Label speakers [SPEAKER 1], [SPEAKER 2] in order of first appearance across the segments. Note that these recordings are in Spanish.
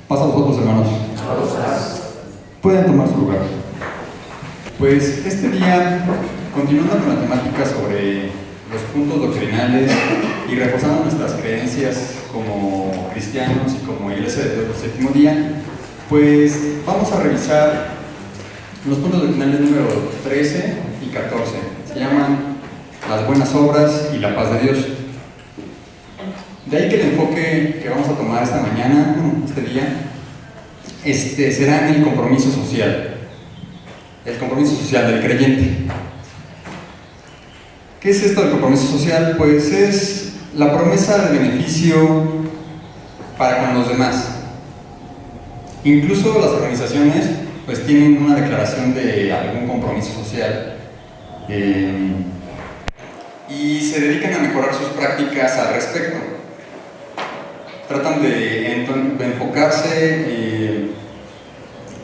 [SPEAKER 1] Pasa a vosotros, hermanos. Pueden tomar su lugar. Pues este día, continuando con la temática sobre los puntos doctrinales y reforzando nuestras creencias como cristianos y como Iglesia de Dios del Séptimo Día, pues vamos a revisar los puntos doctrinales número 13 y 14. Se llaman las buenas obras y la paz de Dios. De ahí que el enfoque que vamos a tomar esta mañana, este día, será en el compromiso social. El compromiso social del creyente. ¿Qué es esto del compromiso social? Pues es la promesa de beneficio para con los demás. Incluso las organizaciones pues tienen una declaración de algún compromiso social y se dedican a mejorar sus prácticas al respecto. Tratan de enfocarse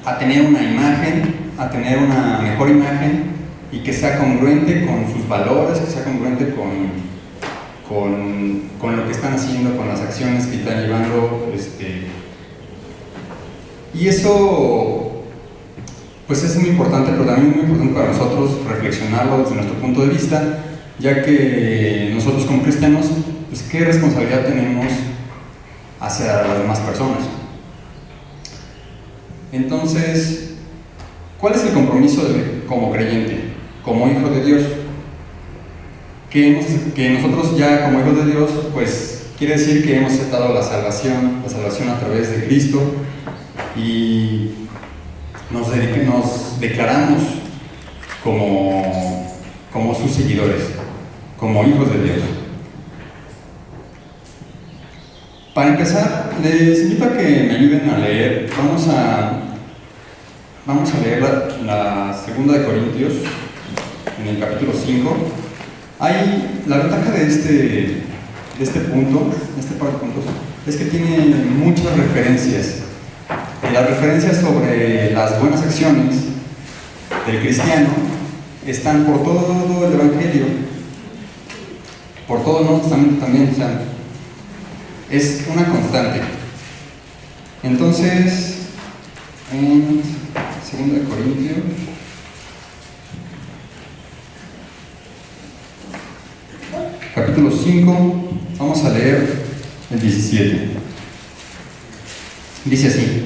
[SPEAKER 1] a tener una imagen, a tener una mejor imagen y que sea congruente con sus valores, que sea congruente con lo que están haciendo, con las acciones que están llevando. Y eso pues es muy importante, pero también muy importante para nosotros reflexionarlo desde nuestro punto de vista, ya que nosotros como cristianos, pues qué responsabilidad tenemos hacia las demás personas. Entonces, ¿cuál es el compromiso como creyente, como hijo de Dios? Que nosotros ya como hijos de Dios, pues quiere decir que hemos aceptado la salvación a través de Cristo y nos declaramos como sus seguidores, como hijos de Dios. Para empezar, les invito a que me ayuden a leer. Vamos a leer la segunda de Corintios, en el capítulo 5. La ventaja de este par de puntos, es que tiene muchas referencias. Las referencias sobre las buenas acciones del cristiano están por todo el Evangelio, por todo el Nuevo Testamento también, o sea, es una constante. Entonces, en 2 Corintios, capítulo 5, vamos a leer el 17. Dice así: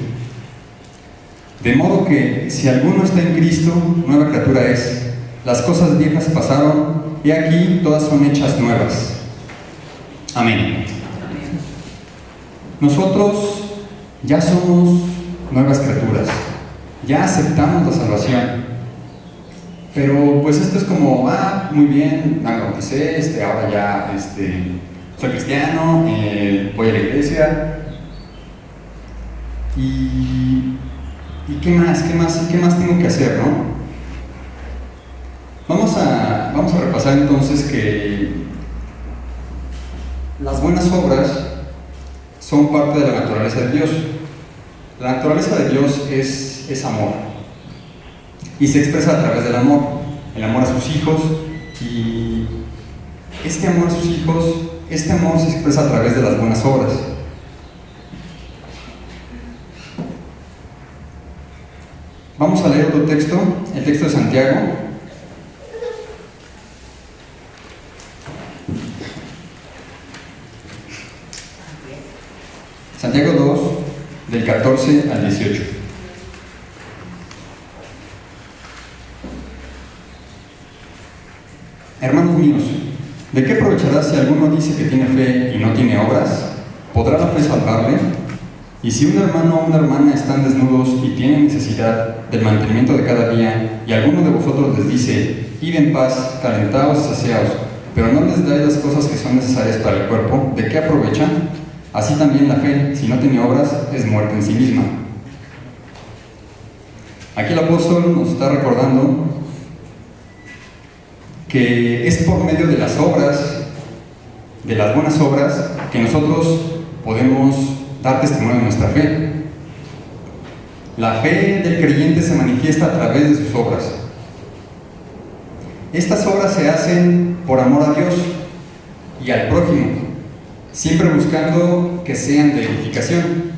[SPEAKER 1] de modo que si alguno está en Cristo, nueva criatura es. Las cosas viejas pasaron, y aquí todas son hechas nuevas. Amén. Nosotros ya somos nuevas criaturas, ya aceptamos la salvación, pero pues esto es como, muy bien, me bauticé, ahora ya soy cristiano, voy a la iglesia, y ¿qué más tengo que hacer, no? Vamos a repasar entonces que las buenas obras son parte de la naturaleza de Dios. La naturaleza de Dios es amor, y se expresa a través del amor, el amor a sus hijos, y este amor a sus hijos, este amor se expresa a través de las buenas obras. Vamos a leer otro texto, el texto de Santiago. Santiago 2, del 14 al 18. Hermanos míos, ¿de qué aprovechará si alguno dice que tiene fe y no tiene obras? ¿Podrá la fe salvarle? Y si un hermano o una hermana están desnudos y tienen necesidad del mantenimiento de cada día, y alguno de vosotros les dice: id en paz, calentaos y saciaos, pero no les dais las cosas que son necesarias para el cuerpo, ¿de qué aprovechan? Así también la fe, si no tiene obras, es muerta en sí misma. Aquí el apóstol nos está recordando que es por medio de las obras, de las buenas obras, que nosotros podemos dar testimonio de nuestra fe. La fe del creyente se manifiesta a través de sus obras. Estas obras se hacen por amor a Dios y al prójimo, siempre buscando que sean de edificación.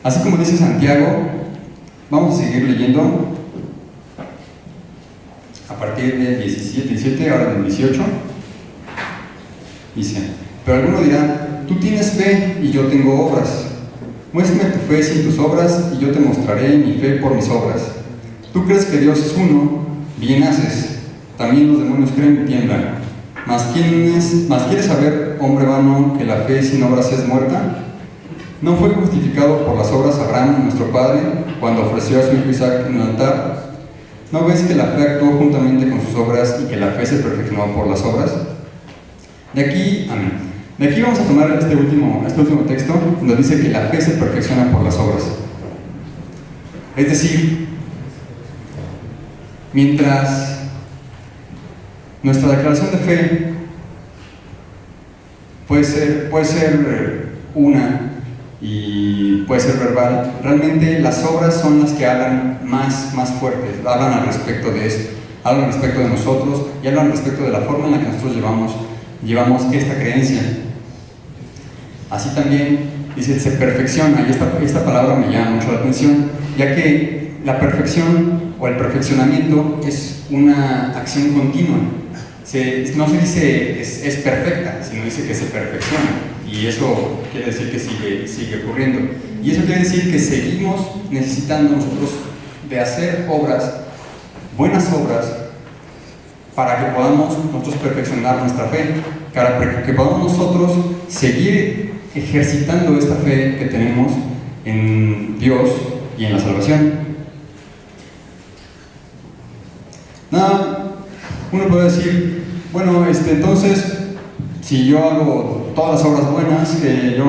[SPEAKER 1] Así como dice Santiago, vamos a seguir leyendo a partir del 17, ahora del 18. Dice: pero alguno dirá, tú tienes fe y yo tengo obras. Muéstrame tu fe sin tus obras y yo te mostraré mi fe por mis obras. Tú crees que Dios es uno, bien haces. También los demonios creen y tiemblan. Mas ¿quieres saber, hombre vano, que la fe sin obras es muerta? ¿No fue justificado por las obras Abraham, nuestro padre, cuando ofreció a su hijo Isaac en el altar? ¿No ves que la fe actuó juntamente con sus obras y que la fe se perfeccionó por las obras? De aquí vamos a tomar este último texto, donde dice que la fe se perfecciona por las obras. Es decir, mientras nuestra declaración de fe puede ser una y puede ser verbal, realmente las obras son las que hablan más fuertes, hablan al respecto de esto, hablan al respecto de nosotros y hablan al respecto de la forma en la que nosotros llevamos esta creencia. Así también dice, se perfecciona, y esta palabra me llama mucho la atención, ya que la perfección o el perfeccionamiento es una acción continua. No se dice es perfecta, sino dice que se perfecciona, y eso quiere decir que sigue ocurriendo. Y eso quiere decir que seguimos necesitando nosotros de hacer obras, buenas obras, para que podamos nosotros perfeccionar nuestra fe, para que podamos nosotros seguir ejercitando esta fe que tenemos en Dios y en la salvación. Uno puede decir, bueno, entonces, si yo hago todas las obras buenas que yo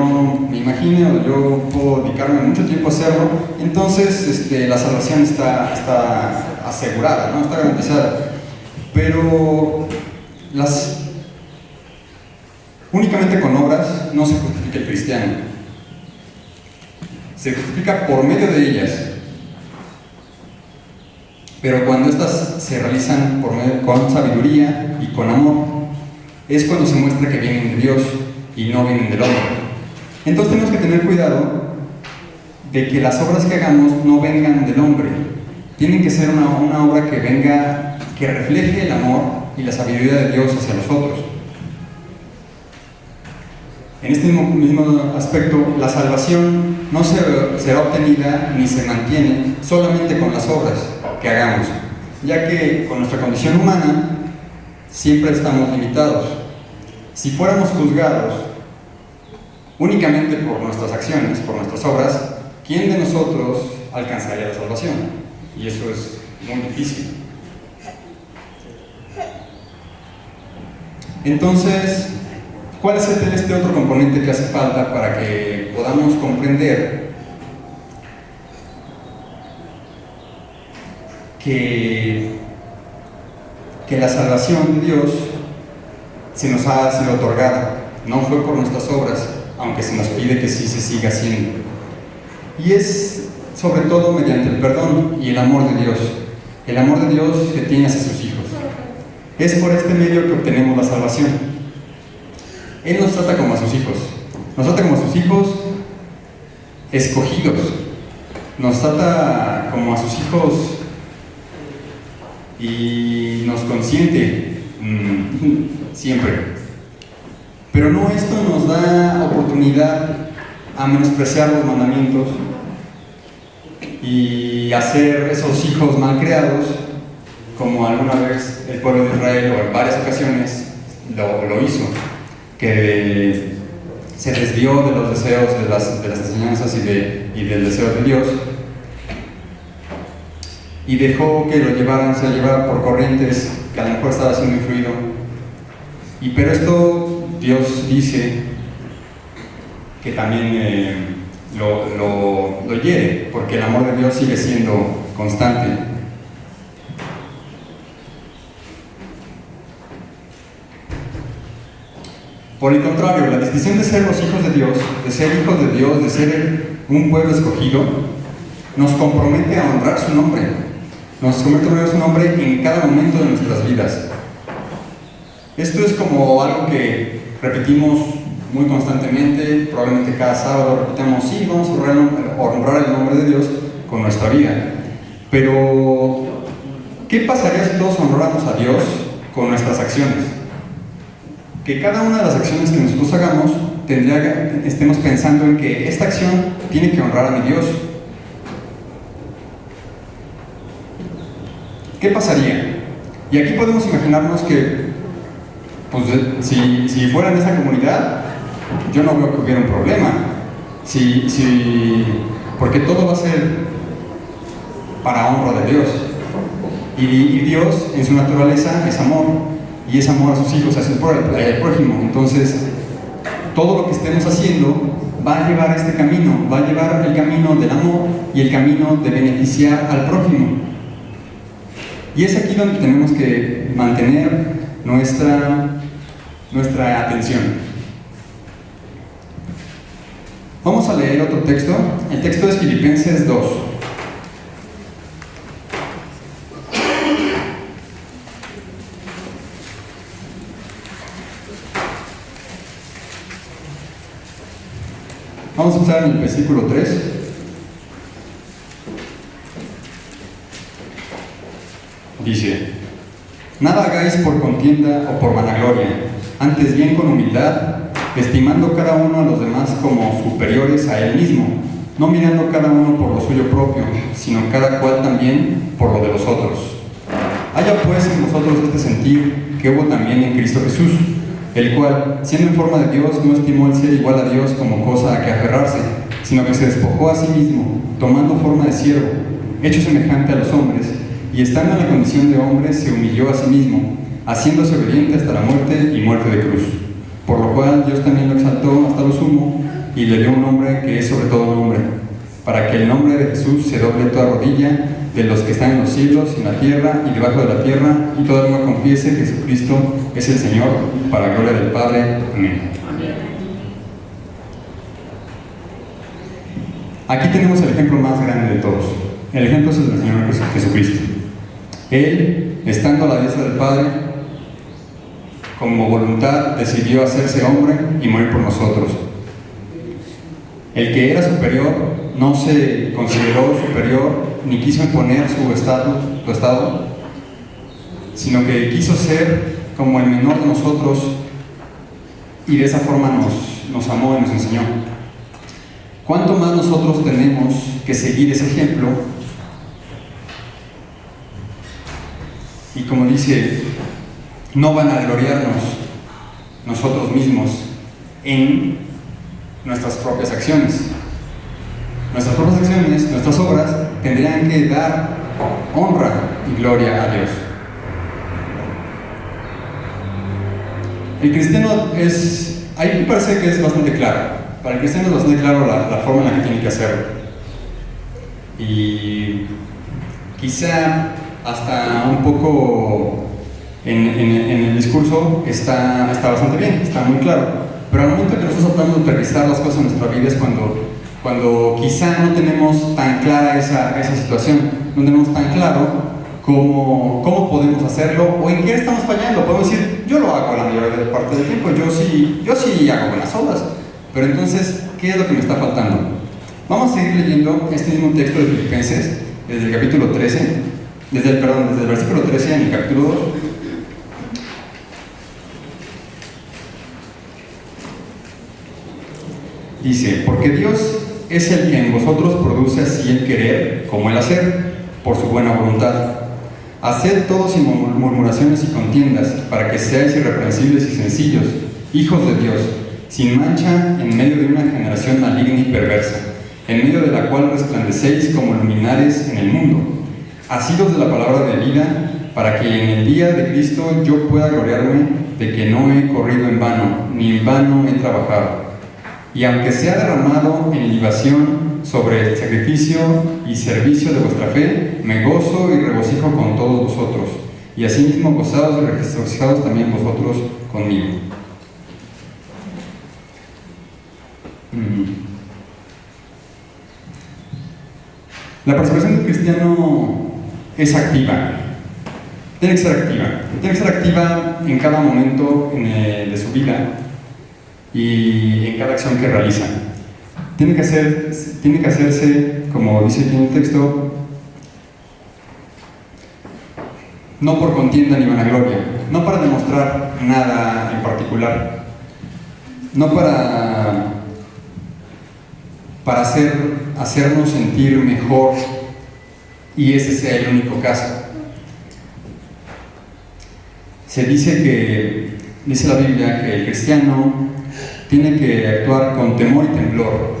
[SPEAKER 1] me imagine, o yo puedo dedicarme mucho tiempo a hacerlo, entonces la salvación está asegurada, ¿no? Está garantizada. Pero únicamente con obras no se justifica el cristiano. Se justifica por medio de ellas. Pero cuando estas se realizan con sabiduría y con amor, es cuando se muestra que vienen de Dios y no vienen del hombre. Entonces tenemos que tener cuidado de que las obras que hagamos no vengan del hombre. Tienen que ser una obra que refleje el amor y la sabiduría de Dios hacia nosotros. En este mismo aspecto, la salvación no será obtenida ni se mantiene solamente con las obras que hagamos, ya que con nuestra condición humana siempre estamos limitados. Si fuéramos juzgados únicamente por nuestras acciones, por nuestras obras, ¿quién de nosotros alcanzaría la salvación? Y eso es muy difícil. Entonces, ¿cuál es este otro componente que hace falta para que podamos comprender que la salvación de Dios se nos ha sido otorgada? No fue por nuestras obras, aunque se nos pide que sí se siga haciendo. Y es sobre todo mediante el perdón y el amor de Dios que tiene hacia sus hijos. Es por este medio que obtenemos la salvación. Él nos trata como a sus hijos, escogidos, nos trata como a sus hijos y nos consiente siempre. Pero no esto nos da oportunidad a menospreciar los mandamientos y hacer esos hijos mal creados, como alguna vez el pueblo de Israel, o en varias ocasiones lo hizo, que se desvió de los deseos, de las enseñanzas y del deseo de Dios, y dejó que se llevara por corrientes que a lo mejor estaba siendo influido. Pero esto Dios dice que también lo hiere, porque el amor de Dios sigue siendo constante. Por el contrario, la distinción de ser los hijos de Dios, de ser un pueblo escogido, nos compromete a honrar su nombre. Nos compromete a honrar su nombre en cada momento de nuestras vidas. Esto es como algo que repetimos muy constantemente, probablemente cada sábado repitamos, sí, vamos a honrar el nombre de Dios con nuestra vida. Pero, ¿qué pasaría si todos honráramos a Dios con nuestras acciones? Que cada una de las acciones que nosotros hagamos estemos pensando en que esta acción tiene que honrar a mi Dios. ¿Qué pasaría? Y aquí podemos imaginarnos que, pues, si fuera en esta comunidad, yo no veo que hubiera un problema. Porque todo va a ser para honra de Dios. Y Dios, en su naturaleza, es amor. Y es amor a sus hijos, a su prójimo. Entonces, todo lo que estemos haciendo va a llevar este camino, va a llevar el camino del amor y el camino de beneficiar al prójimo. Y es aquí donde tenemos que mantener nuestra atención. Vamos a leer otro texto. El texto es Filipenses 2. Vamos a empezar en el versículo 3. Dice: nada hagáis por contienda o por vanagloria, antes bien con humildad, estimando cada uno a los demás como superiores a él mismo, no mirando cada uno por lo suyo propio, sino cada cual también por lo de los otros. Haya pues en vosotros este sentir que hubo también en Cristo Jesús, el cual, siendo en forma de Dios, no estimó el ser igual a Dios como cosa a que aferrarse, sino que se despojó a sí mismo, tomando forma de siervo, hecho semejante a los hombres, y estando en la condición de hombre, se humilló a sí mismo, haciéndose obediente hasta la muerte y muerte de cruz. Por lo cual Dios también lo exaltó hasta lo sumo, y le dio un nombre que es sobre todo nombre, para que el nombre de Jesús se doble toda rodilla de los que están en los cielos, en la tierra y debajo de la tierra, y toda alma confiese que Jesucristo es el Señor, para gloria del Padre. Amén. Aquí tenemos el ejemplo más grande de todos. El ejemplo es el del Señor Jesucristo. Él, estando a la diestra del Padre, como voluntad decidió hacerse hombre y morir por nosotros. El que era superior no se consideró superior ni quiso imponer su estado, sino que quiso ser como el menor de nosotros, y de esa forma nos amó y nos enseñó. ¿Cuánto más nosotros tenemos que seguir ese ejemplo? Y como dice, no van a gloriarnos nosotros mismos en nuestras propias acciones. Nuestras propias acciones, nuestras obras, tendrían que dar honra y gloria a Dios. El cristiano ahí me parece que es bastante claro. Para el cristiano es bastante claro la forma en la que tiene que hacerlo. Y quizá hasta un poco en el discurso está bastante bien, está muy claro. Pero al momento que nosotros tratamos de aterrizar las cosas en nuestra vida es cuando quizá no tenemos tan clara esa situación, no tenemos tan claro cómo podemos hacerlo o en qué estamos fallando. Podemos decir, yo lo hago la mayor parte del tiempo, yo sí hago buenas obras, pero entonces, ¿qué es lo que me está faltando? Vamos a seguir leyendo este mismo texto de Filipenses, desde el capítulo 13, desde el versículo 13 en el capítulo 2. Dice: porque Dios es el que en vosotros produce así el querer como el hacer, por su buena voluntad. Haced todo sin murmuraciones y contiendas, para que seáis irreprensibles y sencillos, hijos de Dios, sin mancha en medio de una generación maligna y perversa, en medio de la cual resplandecéis como luminares en el mundo, asidos de la palabra de vida, para que en el día de Cristo yo pueda gloriarme de que no he corrido en vano, ni en vano he trabajado. Y aunque sea derramado en libación sobre el sacrificio y servicio de vuestra fe, me gozo y regocijo con todos vosotros, y asimismo gozados y regocijados también vosotros conmigo. La persecución del cristiano es activa. Tiene que ser activa en cada momento de su vida. y en cada acción que realizan. Tiene que hacerse, como dice aquí en el texto, no por contienda ni vanagloria, no para demostrar nada en particular, no para hacernos sentir mejor y ese sea el único caso. Dice la Biblia que el cristiano tiene que actuar con temor y temblor,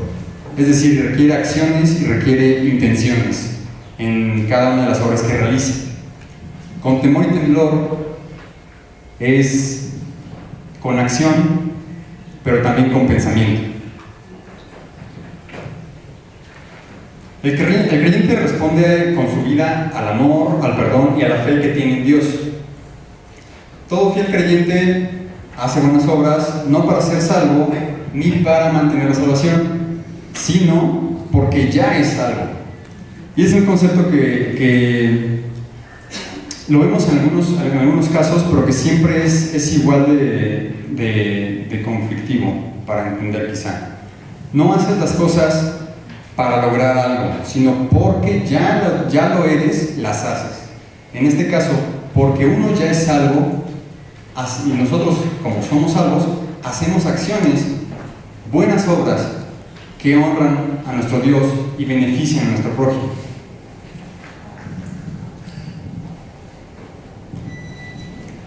[SPEAKER 1] es decir, requiere acciones y requiere intenciones en cada una de las obras que realice. Con temor y temblor es con acción, pero también con pensamiento. El creyente responde con su vida al amor, al perdón y a la fe que tiene en Dios. Todo fiel creyente hace buenas obras no para ser salvo ni para mantener la salvación, sino porque ya es salvo. Y es un concepto que lo vemos en algunos casos, pero que siempre es igual de conflictivo para entender quizá. No haces las cosas para lograr algo, sino porque ya lo eres, las haces. En este caso, porque uno ya es salvo, y nosotros, como somos salvos, hacemos acciones, buenas obras, que honran a nuestro Dios y benefician a nuestro prójimo.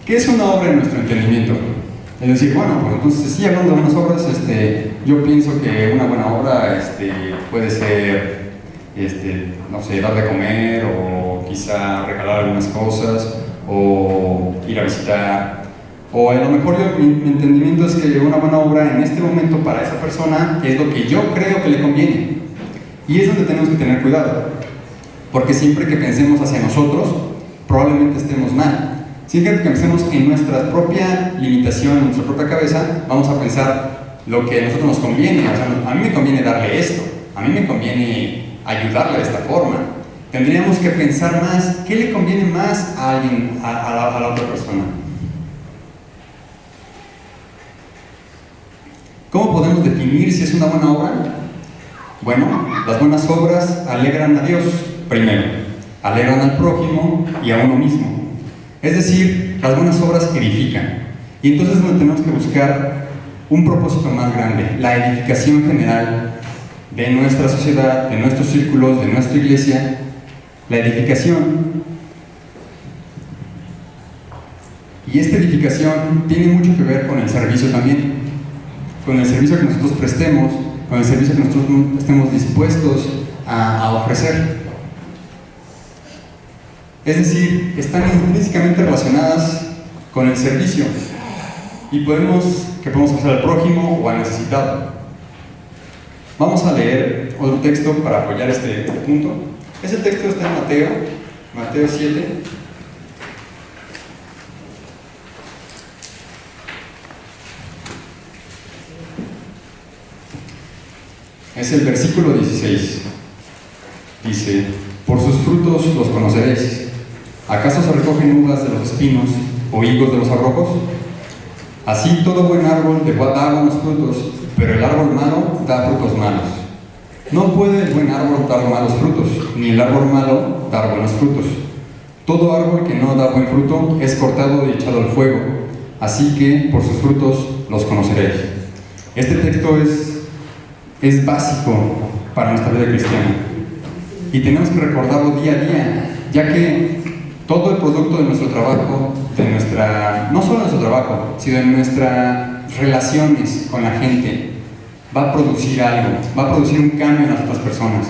[SPEAKER 1] ¿Qué es una obra en nuestro entendimiento? Es decir, bueno, pues entonces sí, hablando de buenas obras, yo pienso que una buena obra puede ser, no sé, dar de comer, o quizá regalar algunas cosas, o ir a visitar, o a lo mejor mi entendimiento es que una buena obra en este momento para esa persona es lo que yo creo que le conviene. Y es donde tenemos que tener cuidado, porque siempre que pensemos hacia nosotros, probablemente estemos mal. Siempre que pensemos en nuestra propia limitación, en nuestra propia cabeza, vamos a pensar lo que a nosotros nos conviene. O sea, a mí me conviene darle esto, a mí me conviene ayudarle de esta forma. Tendríamos que pensar más, ¿qué le conviene más a alguien, a la otra persona? ¿Cómo podemos definir si es una buena obra? Bueno, las buenas obras alegran a Dios, primero, alegran al prójimo y a uno mismo. Es decir, las buenas obras edifican. Y entonces tenemos que buscar un propósito más grande, la edificación general de nuestra sociedad, de nuestros círculos, de nuestra iglesia. La edificación. Y esta edificación tiene mucho que ver con el servicio también, con el servicio que nosotros prestemos, con el servicio que nosotros estemos dispuestos a ofrecer. Es decir, están intrínsecamente relacionadas con el servicio y que podemos hacer al prójimo o al necesitado. Vamos a leer otro texto para apoyar este punto. Ese texto está en Mateo 7. Es el versículo 16. Dice: por sus frutos los conoceréis. ¿Acaso se recogen uvas de los espinos o higos de los abrojos? Así todo buen árbol da buenos frutos, pero el árbol malo da frutos malos. No puede el buen árbol dar malos frutos, ni el árbol malo dar buenos frutos. Todo árbol que no da buen fruto es cortado y echado al fuego. Así que por sus frutos los conoceréis. Este texto es básico para nuestra vida cristiana y tenemos que recordarlo día a día, ya que todo el producto de nuestro trabajo, no solo de nuestro trabajo, sino de nuestras relaciones con la gente, va a producir algo, va a producir un cambio en las otras personas,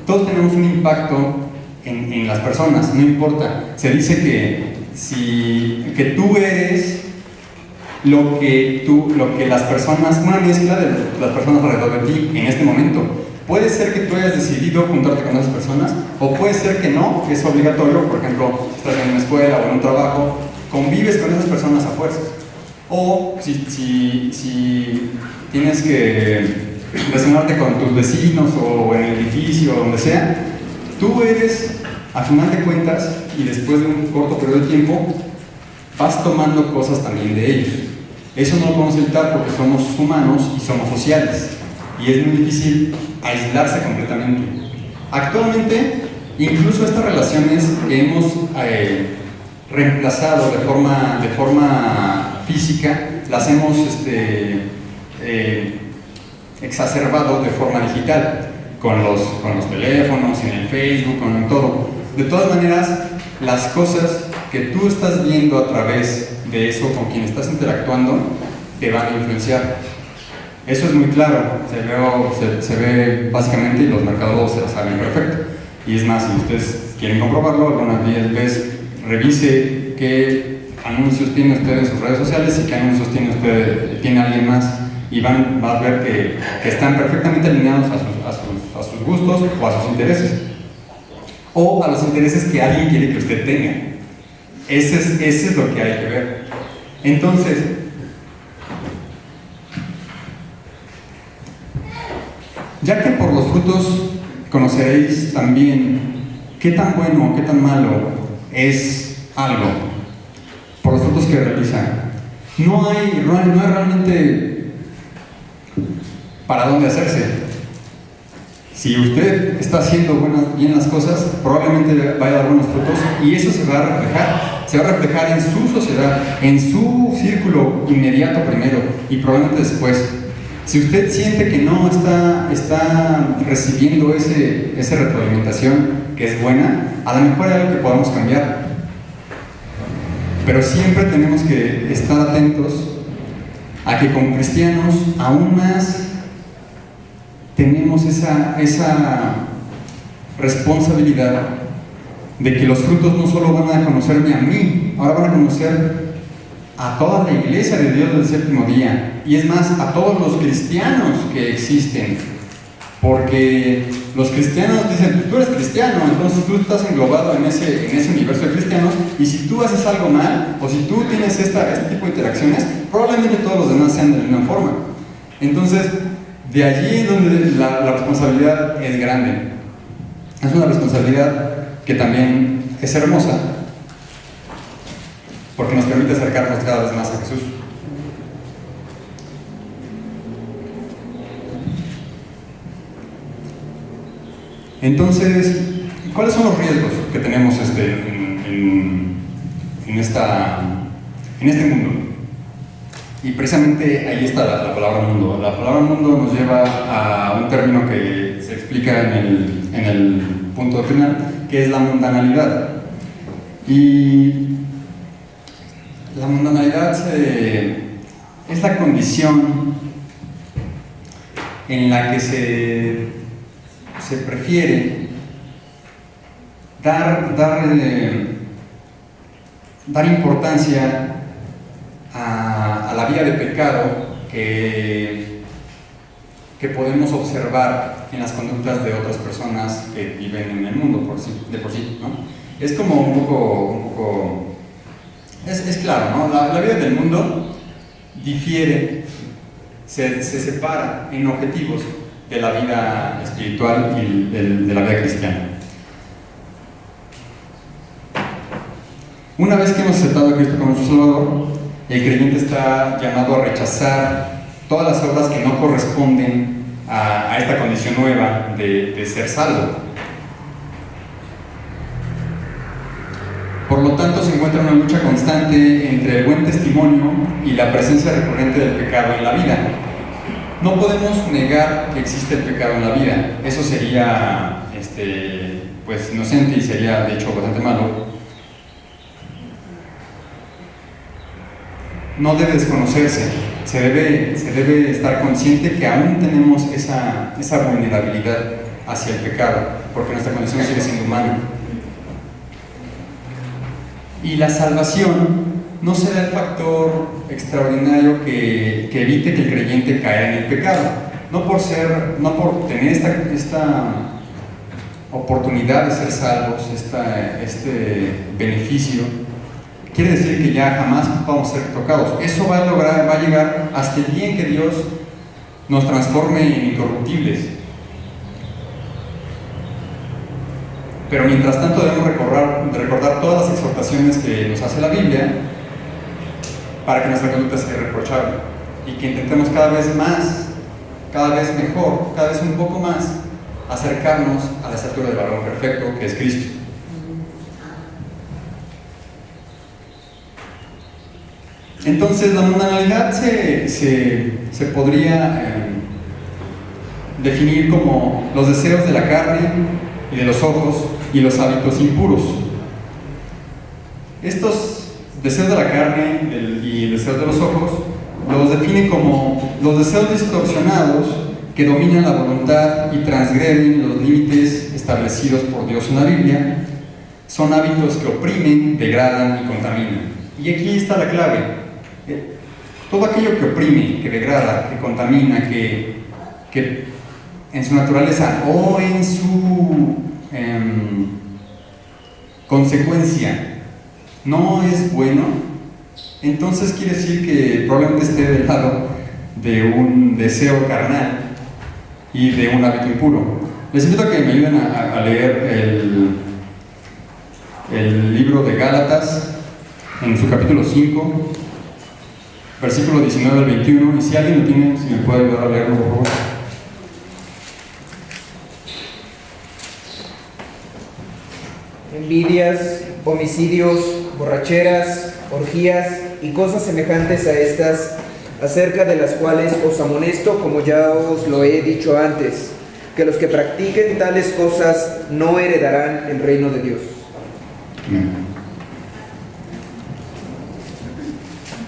[SPEAKER 1] todos tenemos un impacto en las personas, no importa. Se dice que tú eres lo que las personas, una mezcla de las personas alrededor de ti en este momento. Puede ser que tú hayas decidido juntarte con esas personas, o puede ser que no, que es obligatorio. Por ejemplo, estás en una escuela o en un trabajo, convives con esas personas a fuerzas. O si tienes que relacionarte con tus vecinos o en el edificio o donde sea, tú eres, a final de cuentas, y después de un corto periodo de tiempo, vas tomando cosas también de ellos. Eso no lo podemos evitar porque somos humanos y somos sociales, y es muy difícil aislarse completamente. Actualmente, incluso estas relaciones que hemos reemplazado de forma física, las hemos exacerbado de forma digital, con los teléfonos, en el Facebook, con todo. De todas maneras, las cosas que tú estás viendo a través de eso con quien estás interactuando te van a influenciar. Eso es muy claro, se ve básicamente, y los mercadólogos se lo saben perfecto. Y es más, si ustedes quieren comprobarlo, alguna vez revise qué anuncios tiene usted en sus redes sociales y qué anuncios tiene alguien más, y van a ver que están perfectamente alineados a sus gustos o a sus intereses, o a los intereses que alguien quiere que usted tenga. Ese es lo que hay que ver. Entonces, ya que por los frutos conoceréis también qué tan bueno o qué tan malo es algo, por los frutos que realizan. No hay realmente para dónde hacerse. Si usted está haciendo bien las cosas, probablemente vaya a dar buenos frutos, y eso se va a reflejar en su sociedad, en su círculo inmediato primero y probablemente después. Si usted siente que no está recibiendo esa retroalimentación que es buena, a lo mejor hay algo que podamos cambiar. Pero siempre tenemos que estar atentos a que como cristianos aún más tenemos esa responsabilidad de que los frutos no solo van a conocerme a mí, ahora van a conocer a toda la iglesia de Dios del séptimo día, y es más, a todos los cristianos que existen, porque los cristianos dicen, tú eres cristiano, entonces tú estás englobado en ese universo de cristianos, y si tú haces algo mal, o si tú tienes este tipo de interacciones, probablemente todos los demás sean de la misma forma. Entonces, de allí donde la responsabilidad es grande. Es una responsabilidad que también es hermosa, porque nos permite acercarnos cada vez más a Jesús. Entonces, ¿cuáles son los riesgos que tenemos en este mundo? Y precisamente ahí está la palabra mundo. La palabra mundo nos lleva a un término que se explica en el punto doctrinal, que es la mundanalidad. Y la mundanalidad es la condición en la que se prefiere dar importancia a la vida de pecado que podemos observar en las conductas de otras personas que viven en el mundo de por sí, ¿no? Es como un poco es claro, ¿no? La vida del mundo difiere, se separa en objetivos de la vida espiritual y de la vida cristiana. Una vez que hemos aceptado a Cristo como nuestro Salvador, el creyente está llamado a rechazar todas las obras que no corresponden a esta condición nueva de ser salvo. Por lo tanto, se encuentra una lucha constante entre el buen testimonio y la presencia recurrente del pecado en la vida. No podemos negar que existe el pecado en la vida. Eso sería pues inocente y sería de hecho bastante malo. No debe desconocerse, se debe estar consciente que aún tenemos esa vulnerabilidad hacia el pecado, porque nuestra condición sigue siendo humana. Y la salvación no será el factor extraordinario que evite que el creyente caiga en el pecado. No por tener esta oportunidad de ser salvos, este beneficio, quiere decir que ya jamás vamos a ser tocados. Eso va a llegar hasta el día en que Dios nos transforme en incorruptibles. Pero mientras tanto debemos recordar todas las exhortaciones que nos hace la Biblia para que nuestra conducta sea irreprochable y que intentemos cada vez más, cada vez mejor, cada vez un poco más acercarnos a la estatura del varón perfecto que es Cristo. Entonces la mundanalidad se podría definir como los deseos de la carne y de los ojos y los hábitos impuros. Estos deseos de la carne y deseos de los ojos los define como los deseos distorsionados que dominan la voluntad y transgreden los límites establecidos por Dios en la Biblia. Son hábitos que oprimen, degradan y contaminan. Y aquí está la clave. Todo aquello que oprime, que degrada, que contamina, que en su naturaleza o en su consecuencia no es bueno, entonces quiere decir que probablemente esté del lado de un deseo carnal y de un hábito impuro. Les invito a que me ayuden a leer el libro de Gálatas en su capítulo 5, versículo 19 al 21, y si alguien lo tiene, si me puede ayudar a leerlo, por favor.
[SPEAKER 2] Envidias, homicidios, borracheras, orgías y cosas semejantes a estas, acerca de las cuales os amonesto, como ya os lo he dicho antes, que los que practiquen tales cosas no heredarán el reino de Dios.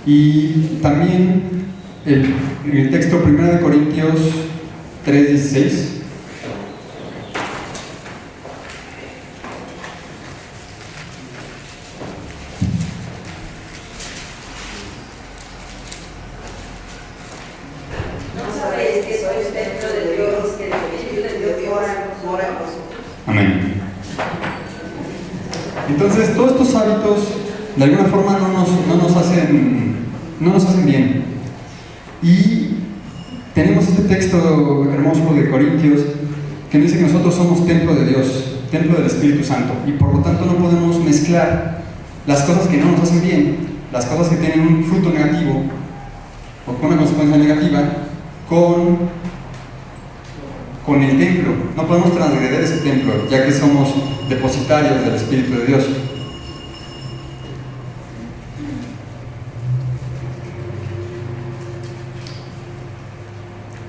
[SPEAKER 1] Y también el texto 1 Corintios 3:16. Amén. Entonces, todos estos hábitos de alguna forma no nos hacen bien. Y tenemos este texto hermoso de Corintios que dice que nosotros somos templo de Dios, templo del Espíritu Santo, y por lo tanto no podemos mezclar las cosas que no nos hacen bien, las cosas que tienen un fruto negativo o con una consecuencia negativa, con el templo. No podemos transgredir ese templo, ya que somos depositarios del Espíritu de Dios.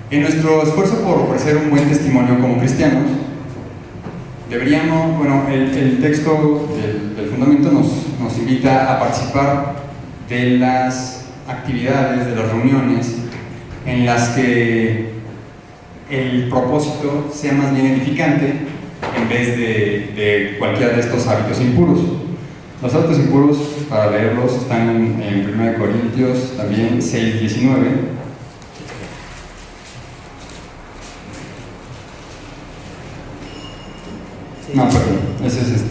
[SPEAKER 1] En nuestro esfuerzo por ofrecer un buen testimonio como cristianos, deberíamos, el texto del fundamento nos invita a participar de las actividades, de las reuniones en las que el propósito sea más bien edificante en vez de cualquiera de estos hábitos impuros. Los hábitos impuros, para leerlos, están en 1 Corintios también 6:19. No, perdón, ese es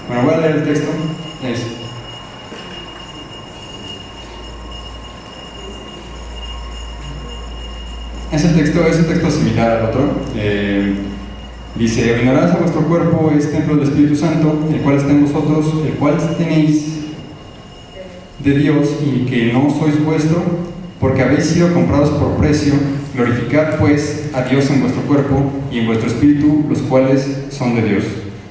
[SPEAKER 1] Bueno, voy a leer el texto. Es un texto similar al otro. Dice: ignorancia a vuestro cuerpo es templo del Espíritu Santo, el cual está en vosotros, el cual tenéis de Dios, y que no sois vuestro, porque habéis sido comprados por precio. Glorificad pues a Dios en vuestro cuerpo y en vuestro espíritu, los cuales son de Dios.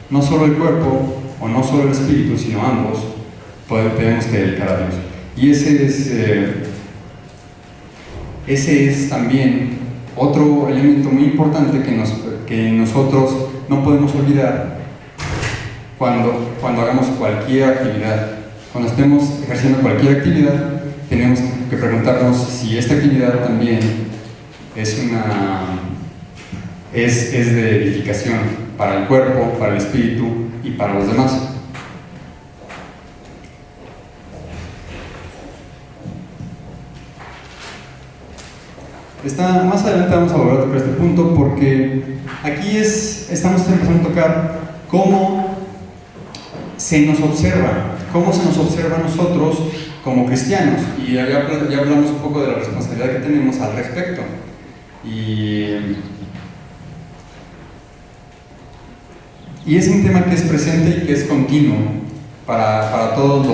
[SPEAKER 1] No solo el cuerpo o no solo el espíritu, sino ambos tenemos que dedicar a Dios. Y ese es también otro elemento muy importante que nosotros no podemos olvidar cuando hagamos cualquier actividad. Cuando estemos ejerciendo cualquier actividad, tenemos que preguntarnos si esta actividad también es de edificación para el cuerpo, para el espíritu y para los demás. Más adelante vamos a volver a tocar este punto, porque aquí estamos empezando a tocar cómo se nos observa a nosotros como cristianos, y ya hablamos un poco de la responsabilidad que tenemos al respecto. Y es un tema que es presente y que es continuo, para todos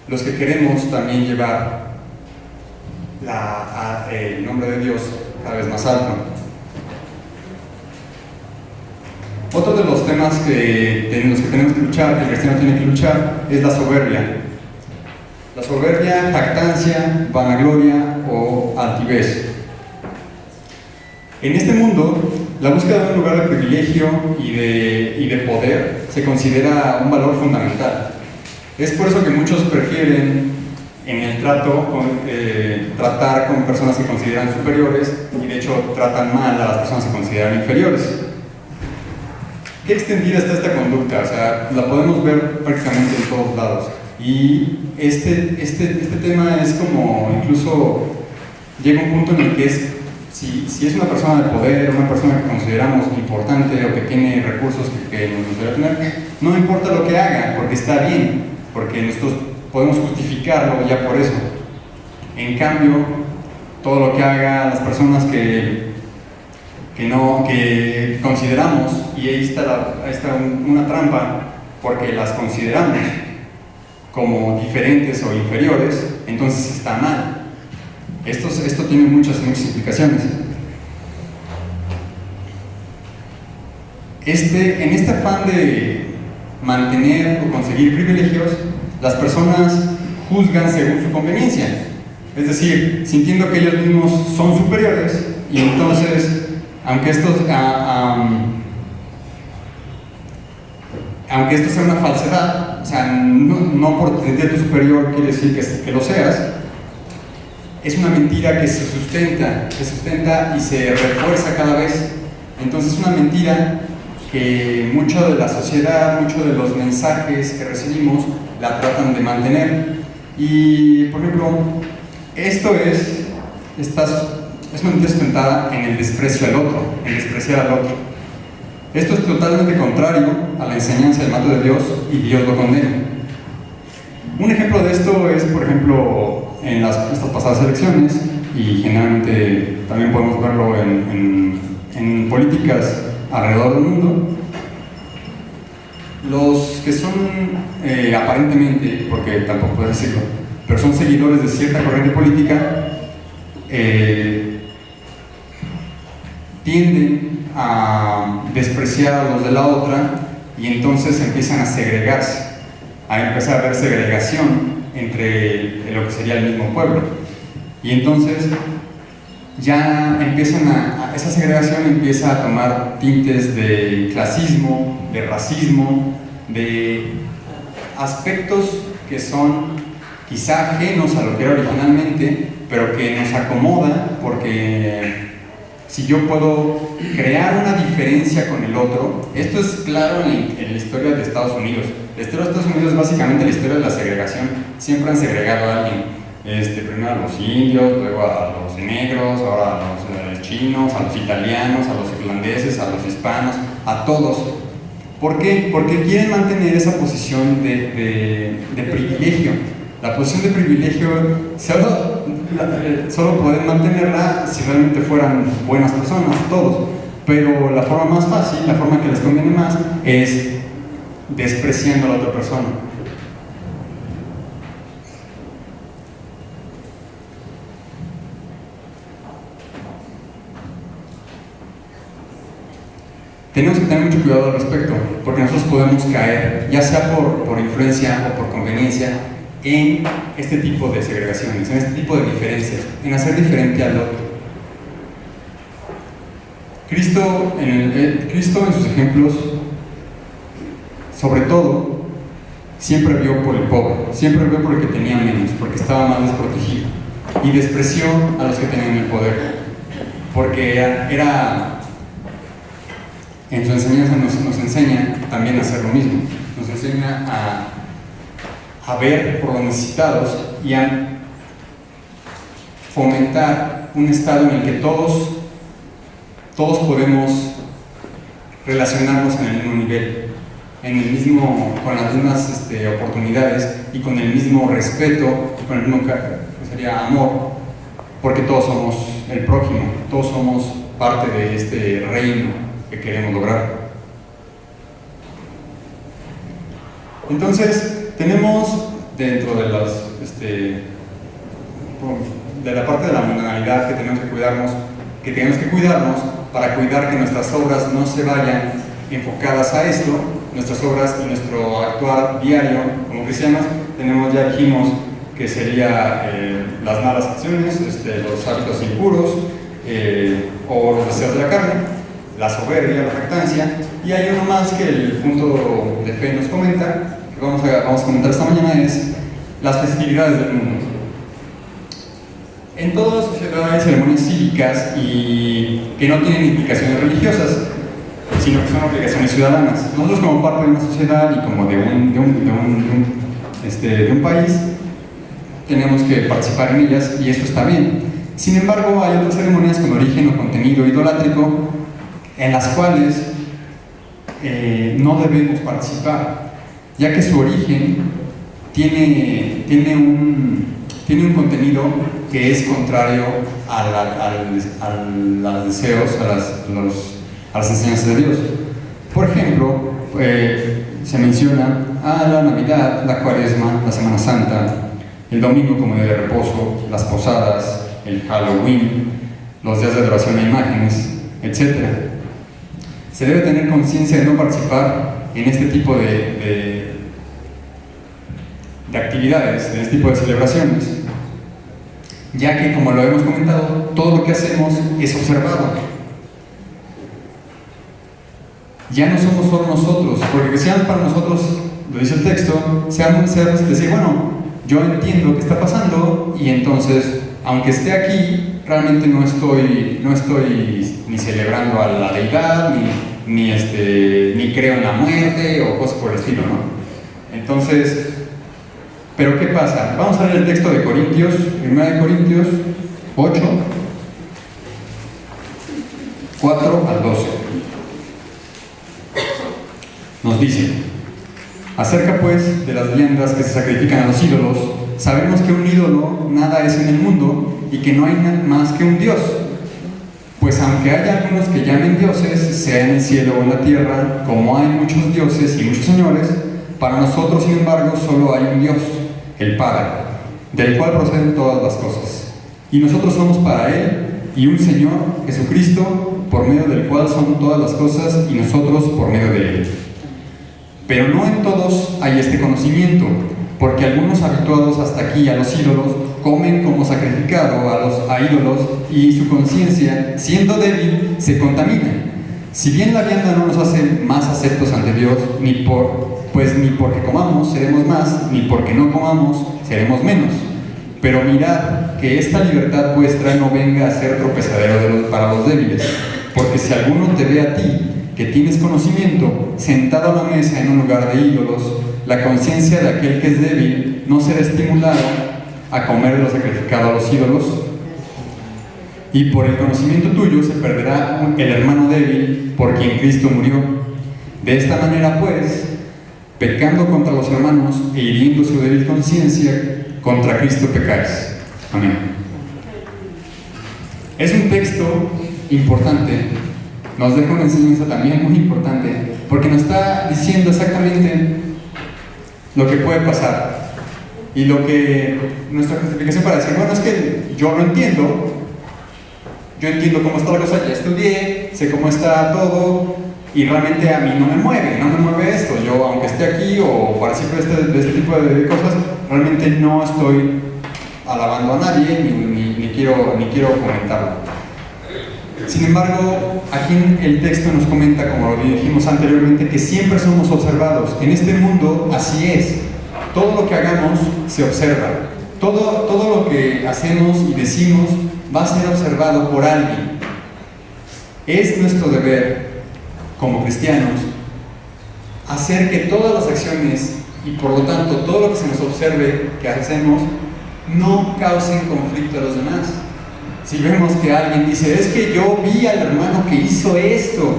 [SPEAKER 1] los que queremos también llevar el nombre de Dios cada vez más alto. Otro de los temas en los que tenemos que luchar, que el cristiano tiene que luchar, es la soberbia. La soberbia, jactancia, vanagloria o altivez. En este mundo, la búsqueda de un lugar de privilegio y de poder se considera un valor fundamental. Es por eso que muchos prefieren en el tratar con personas que consideran superiores y de hecho tratan mal a las personas que consideran inferiores. ¿Qué extendida está esta conducta? O sea, la podemos ver prácticamente en todos lados. Y este tema es como, incluso llega un punto en el que si es una persona de poder, una persona que consideramos importante o que tiene recursos que nos gustaría tener, no importa lo que haga, porque está bien, porque nosotros podemos justificarlo ya por eso. En cambio, todo lo que haga las personas que consideramos, y ahí está una trampa, porque las consideramos como diferentes o inferiores, entonces está mal. Esto tiene muchas implicaciones. En este afán de mantener o conseguir privilegios, las personas juzgan según su conveniencia, es decir, sintiendo que ellos mismos son superiores, y entonces, aunque esto sea una falsedad, o sea, no por sentirte superior quiere decir que lo seas, es una mentira que se sustenta y se refuerza cada vez. Entonces es una mentira que mucho de la sociedad, muchos de los mensajes que recibimos la tratan de mantener. Y, por ejemplo, esto es una mentira sustentada en el desprecio al otro, en despreciar al otro. Esto es totalmente contrario a la enseñanza del mandato de Dios y Dios lo condena. Un ejemplo de esto es, por ejemplo, en estas pasadas elecciones, y generalmente también podemos verlo en políticas alrededor del mundo. Los que son aparentemente, porque tampoco puedo decirlo, pero son seguidores de cierta corriente política, tienden a despreciar a los de la otra y entonces empiezan a segregarse, a empezar a haber segregación entre lo que sería el mismo pueblo. Y entonces ya esa segregación empieza a tomar tintes de clasismo, de racismo, de aspectos que son quizá ajenos a lo que era originalmente, pero que nos acomoda porque si yo puedo crear una diferencia con el otro, esto es claro en la historia de Estados Unidos. La historia de Estados Unidos es básicamente la historia de la segregación. Siempre han segregado a alguien. Primero a los indios, luego a los negros, ahora a los chinos, a los italianos, a los irlandeses, a los hispanos, a todos. ¿Por qué? Porque quieren mantener esa posición de privilegio. La posición de privilegio solo pueden mantenerla si realmente fueran buenas personas, todos. Pero la forma más fácil, la forma que les conviene más, es despreciando a la otra persona. Tenemos que tener mucho cuidado al respecto, porque nosotros podemos caer, ya sea por influencia o por conveniencia, en este tipo de segregaciones, en este tipo de diferencias, en hacer diferente al otro. Cristo en sus ejemplos, sobre todo, siempre vio por el pobre, siempre vio por el que tenía menos, porque estaba más desprotegido, y despreció a los que tenían el poder, porque en su enseñanza nos enseña también a hacer lo mismo, nos enseña a ver por los necesitados y a fomentar un estado en el que todos podemos relacionarnos en el mismo nivel, con las mismas oportunidades y con el mismo respeto y con el mismo que sería amor, porque todos somos el prójimo, todos somos parte de este reino que queremos lograr. Entonces, tenemos dentro de de la parte de la mundanalidad que tenemos que cuidarnos para cuidar que nuestras obras no se vayan enfocadas a esto, nuestras obras y nuestro actuar diario como cristianos. Ya dijimos que sería las malas acciones, los hábitos impuros o los deseos de la carne, la soberbia, la jactancia, y hay uno más que el punto de fe nos comenta, que vamos a comentar esta mañana, es las festividades del mundo. En toda sociedad hay ceremonias cívicas y que no tienen implicaciones religiosas, sino que son obligaciones ciudadanas. Nosotros, como parte de una sociedad y como de un país, tenemos que participar en ellas y eso está bien. Sin embargo, hay otras ceremonias con origen o contenido idolátrico en las cuales no debemos participar, ya que su origen tiene un contenido que es contrario a los deseos, a las enseñanzas de Dios. Por ejemplo, se menciona la Navidad, la Cuaresma, la Semana Santa, el domingo como día de reposo, las posadas, el Halloween, los días de adoración a imágenes, etc. Se debe tener conciencia de no participar en este tipo de actividades, en este tipo de celebraciones, ya que, como lo hemos comentado, todo lo que hacemos es observado. Ya no somos solo nosotros, porque que sean para nosotros, lo dice el texto, sea muy fácil decir, bueno, yo entiendo qué está pasando y entonces, aunque esté aquí, realmente no estoy ni celebrando a la deidad, ni creo en la muerte o cosas por el estilo, ¿no? Entonces, ¿pero qué pasa? Vamos a leer el texto de Corintios, 1 Corintios 8, 4 al 12. Nos dice: acerca pues de las viandas que se sacrifican a los ídolos, sabemos que un ídolo nada es en el mundo y que no hay más que un Dios. Pues aunque haya algunos que llamen dioses, sea en el cielo o en la tierra, como hay muchos dioses y muchos señores, para nosotros, sin embargo, solo hay un Dios, el Padre, del cual proceden todas las cosas. Y nosotros somos para Él, y un Señor, Jesucristo, por medio del cual son todas las cosas, y nosotros por medio de Él. Pero no en todos hay este conocimiento, porque algunos habituados hasta aquí a los ídolos comen como sacrificado a ídolos, y su conciencia, siendo débil, se contamina. Si bien la vianda no nos hace más aceptos ante Dios, ni porque comamos seremos más, ni porque no comamos seremos menos. Pero mirad que esta libertad vuestra no venga a ser tropezadero para los débiles, porque si alguno te ve a ti, que tienes conocimiento, sentado a la mesa en un lugar de ídolos, la conciencia de aquel que es débil no será estimulada a comer de lo sacrificado a los ídolos, y por el conocimiento tuyo se perderá el hermano débil por quien Cristo murió. De esta manera, pues, pecando contra los hermanos e hiriendo su débil conciencia, contra Cristo pecáis. Amén. Es un texto importante, nos deja una enseñanza también muy importante, porque nos está diciendo exactamente lo que puede pasar y lo que nuestra justificación para decir, bueno, es que yo lo entiendo, yo entiendo cómo está la cosa, ya estudié, sé cómo está todo, y realmente a mí no me mueve esto. Yo, aunque esté aquí o participe de este tipo de cosas, realmente no estoy alabando a nadie ni quiero comentarlo. Sin embargo, aquí el texto nos comenta, como lo dijimos anteriormente, que siempre somos observados. En este mundo así es. Todo lo que hagamos se observa. Todo lo que hacemos y decimos va a ser observado por alguien. Es nuestro deber como cristianos hacer que todas las acciones y por lo tanto todo lo que se nos observe que hacemos no causen conflicto a los demás. Si vemos que alguien dice, es que yo vi al hermano que hizo esto,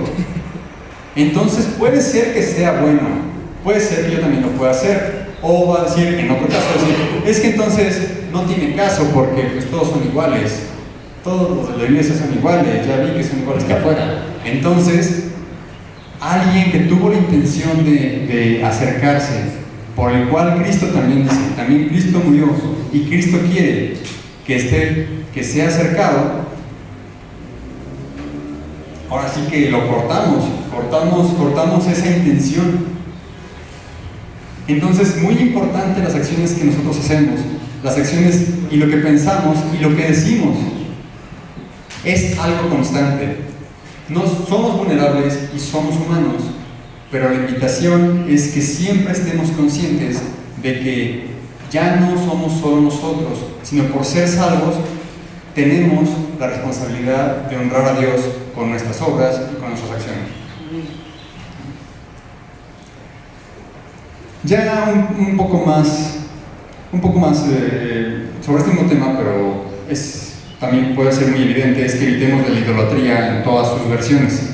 [SPEAKER 1] entonces puede ser que sea bueno, puede ser que yo también lo pueda hacer, o va a decir, en otro caso, es que entonces no tiene caso porque pues todos son iguales, todos los de la iglesia son iguales, ya vi que son iguales que afuera. Entonces, alguien que tuvo la intención de acercarse por el cual Cristo también dice, también Cristo murió, y Cristo quiere que sea acercado, ahora sí que lo cortamos esa intención. Entonces, muy importante las acciones que nosotros hacemos, las acciones y lo que pensamos y lo que decimos, es algo constante. Somos vulnerables y somos humanos, pero la invitación es que siempre estemos conscientes de que ya no somos solo nosotros, sino por ser salvos, tenemos la responsabilidad de honrar a Dios con nuestras obras y con nuestras acciones. Ya un poco más sobre este mismo tema, pero también puede ser muy evidente, es que evitemos de la idolatría en todas sus versiones.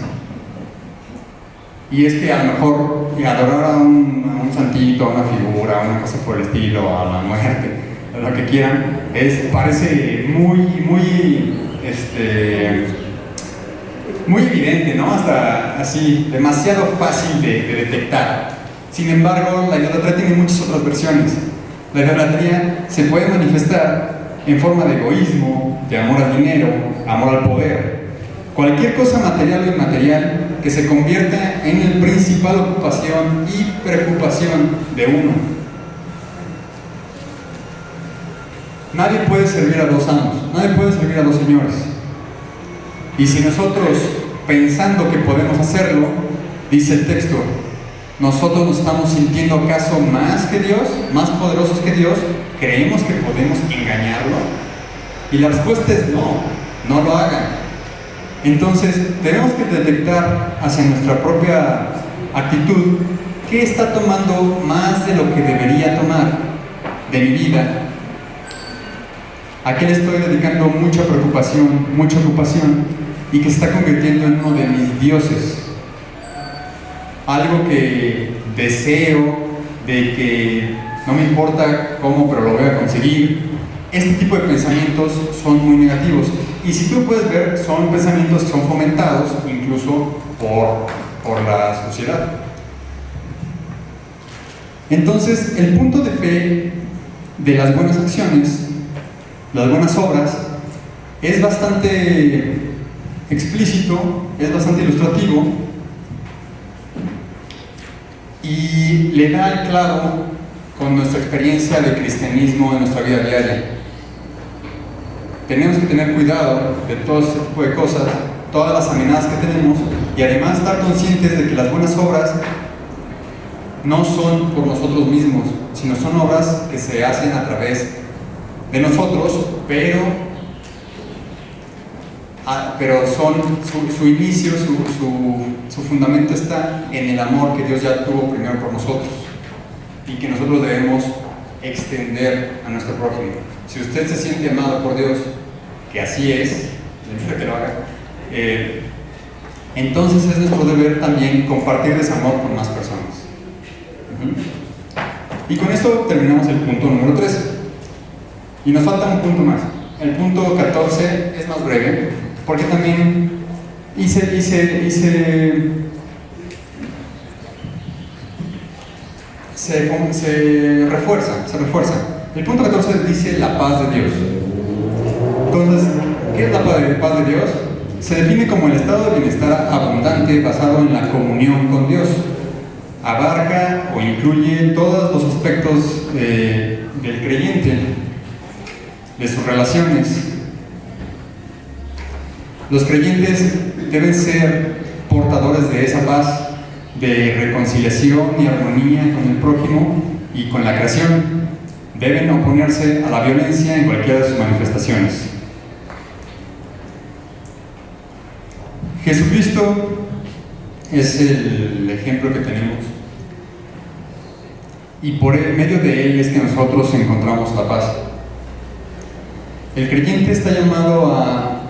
[SPEAKER 1] Y es que a lo mejor adorar a un santito, a una figura, a una cosa por el estilo, a la muerte, a lo que quieran, parece muy evidente, ¿no? Hasta así, demasiado fácil de detectar. Sin embargo, la idolatría tiene muchas otras versiones. La idolatría se puede manifestar en forma de egoísmo, de amor al dinero, amor al poder, cualquier cosa material o inmaterial que se convierta en el principal ocupación y preocupación de uno. Nadie puede servir a dos amos, nadie puede servir a dos señores. Y si nosotros, pensando que podemos hacerlo, dice el texto, nosotros nos estamos sintiendo acaso más que Dios, más poderosos que Dios, creemos que podemos engañarlo. Y la respuesta es no lo hagan. Entonces, tenemos que detectar hacia nuestra propia actitud qué está tomando más de lo que debería tomar de mi vida, a qué le estoy dedicando mucha preocupación, mucha ocupación, y que se está convirtiendo en uno de mis dioses. Algo que deseo, de que no me importa cómo, pero lo voy a conseguir. Este tipo de pensamientos son muy negativos. Y si tú puedes ver, son pensamientos que son fomentados incluso por la sociedad. Entonces, el punto de fe de las buenas acciones, las buenas obras, es bastante explícito, es bastante ilustrativo y le da el clavo con nuestra experiencia de cristianismo en nuestra vida diaria. Tenemos que tener cuidado de todo ese tipo de cosas, todas las amenazas que tenemos, y además estar conscientes de que las buenas obras no son por nosotros mismos, sino son obras que se hacen a través de nosotros, pero son su inicio, su fundamento está en el amor que Dios ya tuvo primero por nosotros y que nosotros debemos extender a nuestro prójimo. Si usted se siente amado por Dios, que así es, le pido que lo haga, entonces es nuestro deber también compartir ese amor con más personas. Y con esto terminamos el punto número 13. Y nos falta un punto más. El punto 14 es más breve, porque también se refuerza. El punto 14 dice la paz de Dios. Entonces, ¿qué es la paz de Dios? Se define como el estado de bienestar abundante basado en la comunión con Dios. Abarca o incluye todos los aspectos del creyente, de sus relaciones. Los creyentes deben ser portadores de esa paz, de reconciliación y armonía con el prójimo y con la creación. Deben oponerse a la violencia en cualquiera de sus manifestaciones. Jesucristo es el ejemplo que tenemos, y por medio de él es que nosotros encontramos la paz. El creyente está llamado a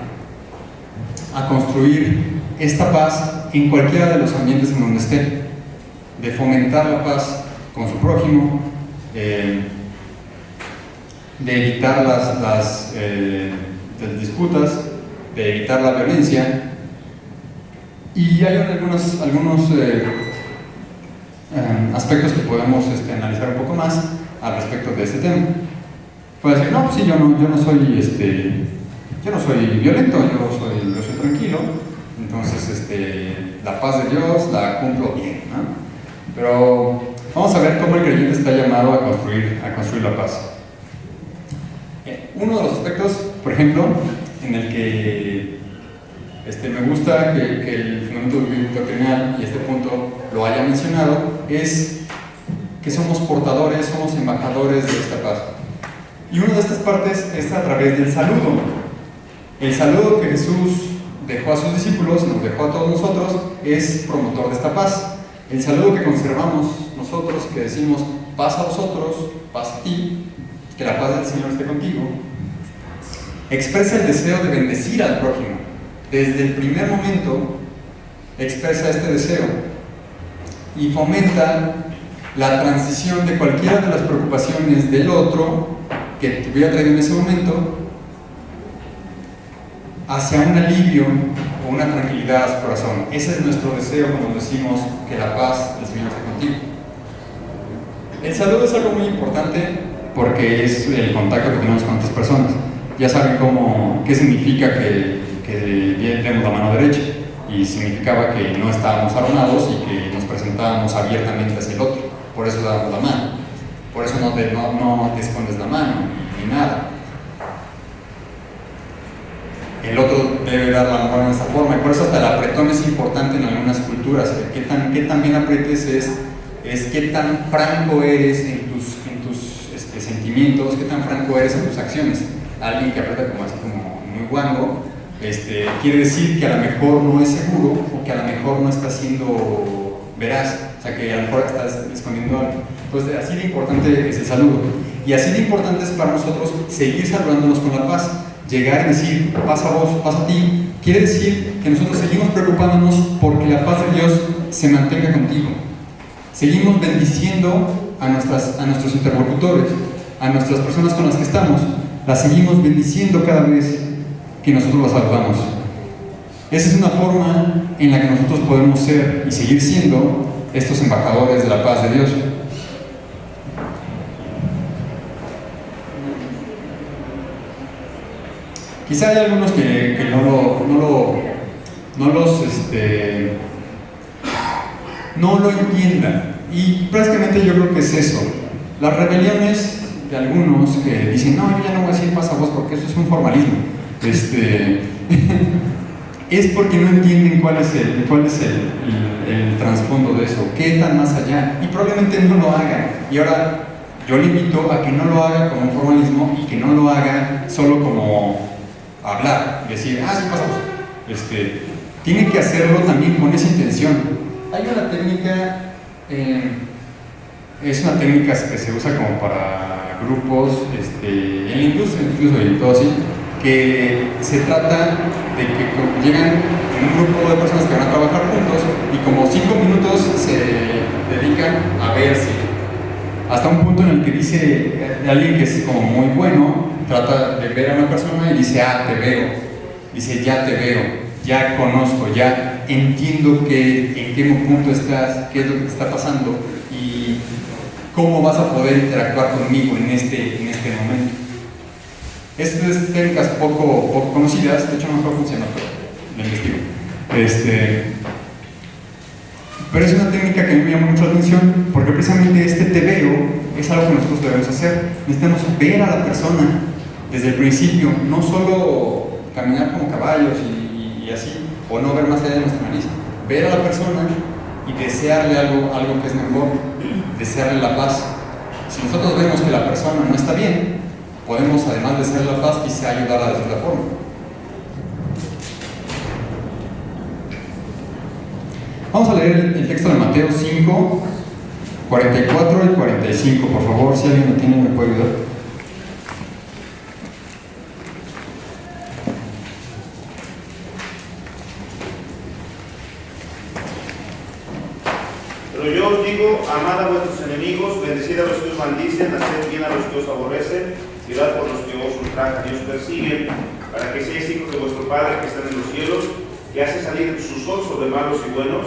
[SPEAKER 1] construir esta paz en cualquiera de los ambientes en donde esté, de fomentar la paz con su prójimo, de evitar las disputas, de evitar la violencia. Y hay algunos aspectos que podemos analizar un poco más al respecto de este tema. Puede decir, no, pues sí, yo no soy violento, yo soy tranquilo, entonces la paz de Dios la cumplo bien, ¿no? Pero vamos a ver cómo el creyente está llamado a construir la paz. Uno de los aspectos, por ejemplo, en el que me gusta que el fundamento doctrinal y este punto lo haya mencionado, es que somos portadores, somos embajadores de esta paz. Y una de estas partes es a través del saludo. El saludo que Jesús dejó a sus discípulos, nos dejó a todos nosotros, es promotor de esta paz. El saludo que conservamos nosotros, que decimos paz a vosotros, paz a ti, que la paz del Señor esté contigo, expresa el deseo de bendecir al prójimo. Desde el primer momento expresa este deseo y fomenta la transición de cualquiera de las preocupaciones del otro que te hubiera traído en ese momento hacia un alivio o una tranquilidad a su corazón. Ese es nuestro deseo cuando decimos que la paz del Señor esté contigo. El saludo es algo muy importante porque es el contacto que tenemos con otras personas. Ya saben qué significa que demos la mano derecha, y significaba que no estábamos armados y que nos presentábamos abiertamente hacia el otro. Por eso damos la mano, por eso no te escondes la mano ni nada. El otro debe dar la mano de esta forma, y por eso hasta el apretón es importante en algunas culturas. Qué tan bien aprietes es qué tan franco eres en tus sentimientos, qué tan franco eres en tus acciones. Alguien que aprieta como así como muy guango, quiere decir que a lo mejor no es seguro, o que a lo mejor no está siendo veraz, o sea, que a lo mejor estás escondiendo algo. Entonces, así de importante es el saludo, y así de importante es para nosotros seguir saludándonos con la paz. Llegar y decir paz a vos, paz a ti, quiere decir que nosotros seguimos preocupándonos porque la paz de Dios se mantenga contigo. Seguimos bendiciendo a nuestros interlocutores, a nuestras personas con las que estamos. Las seguimos bendiciendo cada vez que nosotros las saludamos. Esa es una forma en la que nosotros podemos ser y seguir siendo estos embajadores de la paz de Dios. Quizá hay algunos que no lo entiendan, y prácticamente yo creo que es eso. Las rebeliones de algunos que dicen, no, yo ya no voy a decir paz a vos porque eso es un formalismo, es porque no entienden cuál es el trasfondo de eso, qué tan más allá, y probablemente no lo hagan. Y ahora yo le invito a que no lo haga como un formalismo, y que no lo haga solo como hablar y decir, sí, pasamos. Tiene que hacerlo también con esa intención. Hay una técnica, es una técnica que se usa como para grupos, en la industria incluso y todo así, que se trata de que llegan en un grupo de personas que van a trabajar juntos, y como 5 minutos se dedican a verse, hasta un punto en el que dice alguien que es como muy bueno, trata de ver a una persona y dice, te veo, dice, ya te veo, ya conozco, ya entiendo en qué punto estás, qué es lo que te está pasando y cómo vas a poder interactuar conmigo en este momento. Estas técnicas poco conocidas, de hecho no me acuerdo cómo se llama, pero lo investigo. Pero es una técnica que a mí me llama mucho la atención, porque precisamente te veo es algo que nosotros debemos hacer. Necesitamos ver a la persona desde el principio, no solo caminar como caballos y así, o no ver más allá de nuestra nariz. Ver a la persona y desearle algo que es mejor, desearle la paz. Si nosotros vemos que la persona no está bien, podemos, además de desearle la paz, quizá ayudarla de otra forma. Vamos a leer el texto de Mateo 5, 44 y 45, por favor, si alguien lo tiene me puede ayudar.
[SPEAKER 3] Pero yo os digo, amad a vuestros enemigos, bendecid a los que os maldicen, haced bien a los que os aborrecen, y orad por los que os ultrajan y os persiguen, para que seáis hijos de vuestro Padre que está en los cielos, que hace salir su sol sobre malos y buenos,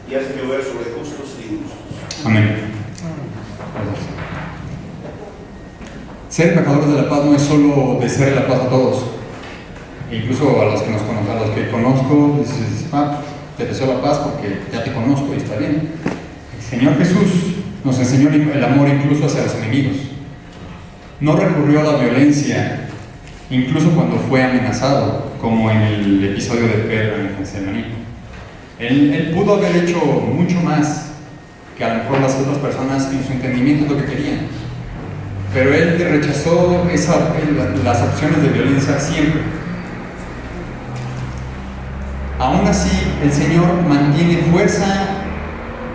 [SPEAKER 3] y hace llover sobre justos y injustos.
[SPEAKER 1] Amén. Gracias. Ser embajadores de la paz no es solo desear la paz a todos. E incluso a los que nos conozco, a los que conozco, dices, te deseo la paz porque ya te conozco y está bien. El Señor Jesús nos enseñó el amor incluso hacia los enemigos. No recurrió a la violencia, incluso cuando fue amenazado, como en el episodio de Pedro en el Getsemaní. Él pudo haber hecho mucho más que a lo mejor las otras personas en su entendimiento de lo que querían. Pero él rechazó las opciones de violencia siempre. Aún así, el Señor mantiene fuerza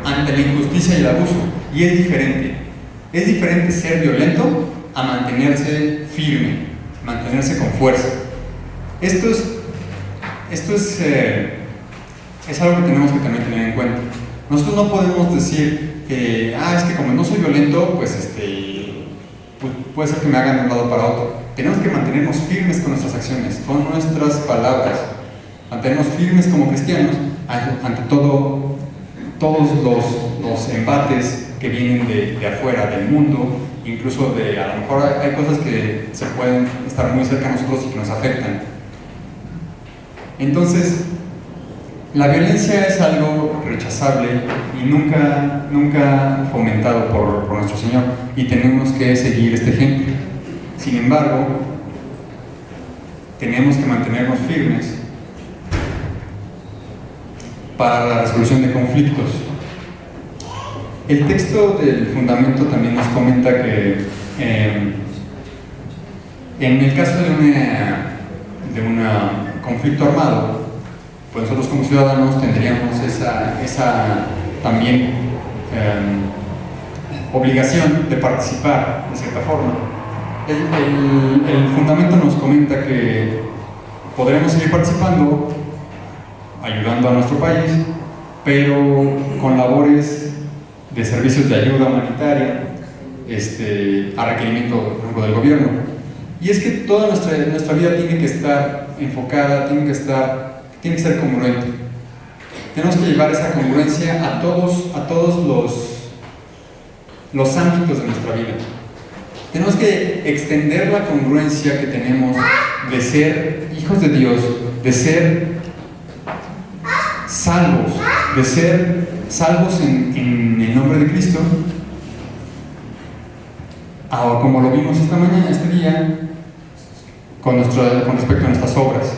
[SPEAKER 1] ante la injusticia y el abuso. Y es diferente. Es diferente ser violento a mantenerse firme, mantenerse con fuerza. Esto es algo que tenemos que también tener en cuenta. Nosotros no podemos decir, es que como no soy violento, pues puede ser que me hagan de un lado para otro. Tenemos que mantenernos firmes con nuestras acciones, con nuestras palabras, mantenernos firmes como cristianos ante todos los embates que vienen de afuera, del mundo, incluso a lo mejor hay cosas que se pueden estar muy cerca de nosotros y que nos afectan. Entonces, la violencia es algo rechazable y nunca fomentado por nuestro Señor, y tenemos que seguir este ejemplo. Sin embargo, tenemos que mantenernos firmes para la resolución de conflictos. El texto del fundamento también nos comenta que en el caso de un conflicto armado, pues nosotros como ciudadanos tendríamos esa también obligación de participar de cierta forma. El fundamento nos comenta que podremos seguir participando, ayudando a nuestro país, pero con labores de servicios de ayuda humanitaria a requerimiento del gobierno. Y es que toda nuestra vida tiene que estar enfocada, tiene que ser congruente. Tenemos que llevar esa congruencia a todos los ámbitos de nuestra vida. Tenemos que extender la congruencia que tenemos de ser hijos de Dios, de ser salvos, en el nombre de Cristo, como lo vimos este día, con respecto a nuestras obras,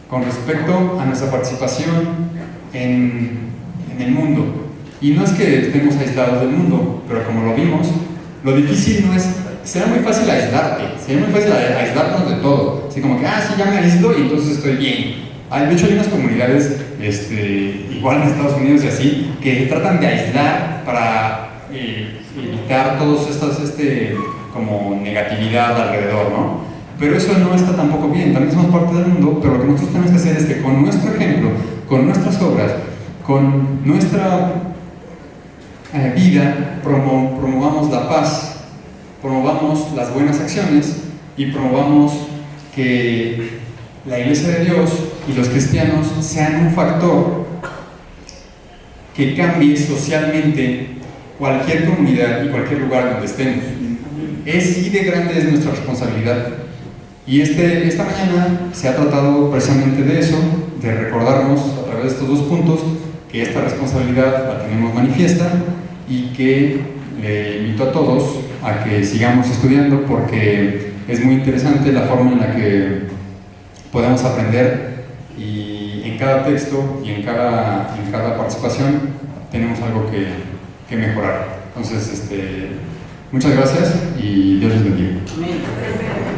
[SPEAKER 1] con respecto a nuestra participación en el mundo. Y no es que estemos aislados del mundo, pero como lo vimos, lo difícil no es, será muy fácil aislarte, será muy fácil aislarnos de todo, así como que, sí, ya me aíslo y entonces estoy bien. De hecho hay unas comunidades, igual en Estados Unidos y así, que tratan de aislar para evitar todos estas, como negatividad alrededor, ¿no? Pero eso no está tampoco bien, también somos parte del mundo, pero lo que nosotros tenemos que hacer es que con nuestro ejemplo, con nuestras obras, con nuestra vida, promovamos la paz, promovamos las buenas acciones y promovamos que la Iglesia de Dios y los cristianos sean un factor que cambie socialmente cualquier comunidad y cualquier lugar donde estemos. Y de grande es nuestra responsabilidad. Y esta mañana se ha tratado precisamente de eso, de recordarnos a través de estos dos puntos que esta responsabilidad la tenemos manifiesta y que le invito a todos a que sigamos estudiando, porque es muy interesante la forma en la que podemos aprender, y en cada texto y en cada participación tenemos algo que mejorar. Entonces, muchas gracias y Dios les bendiga.
[SPEAKER 4] Amén.